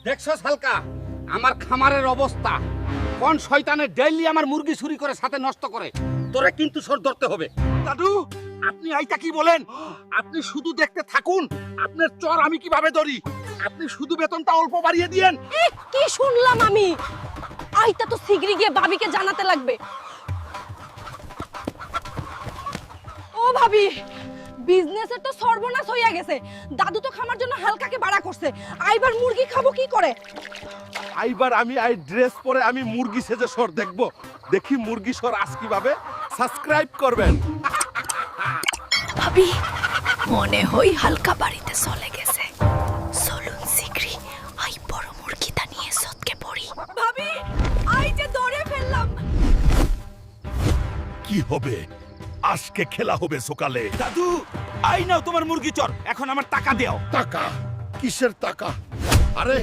দেখছস হালকা আমার খামারের অবস্থা, কোন শয়তানের ডেইলি আমার মুরগি চুরি করে সাথে নষ্ট করে। তোরে কিন্তু সর ধরতে হবে। দাদু আপনি আইতা কি বলেন? আপনি শুধু দেখতে থাকুন, আপনার চর আমি কিভাবে ধরি। আপনি শুধু বেতনটা অল্প বাড়িয়ে দিয়েন। কি শুনলাম আমি? আইতা তো শিগগিরই গিয়ে ভাবিকে জানাতে লাগবে। ও ভাবি, বিজনেসের তো সর্বনাশ হইয়া গেছে। দাদু তো খামার জন্য হালকাকে ভাড়া করছে, আইবার মুরগি খাবো কি করে? আইবার আমি আই ড্রেস পরে আমি মুরগি সেজে সর দেখব। দেখি মুরগি সর আজ কিভাবে। সাবস্ক্রাইব করবেন। ভাবি মনে হই হালকা বাড়িতে চলে গেছে। চলুন শিগগিরই আই বড় মুরগিটা নিয়ে সৎকে পড়ি। ভাবি, আই যে ধরে ফেললাম। কি হবে? আজকে খেলা হবে সকালে। দাদু আই নাও তোমার মুরগি চর, এখন আমার টাকা দাও। টাকা? কিসের টাকা? আরে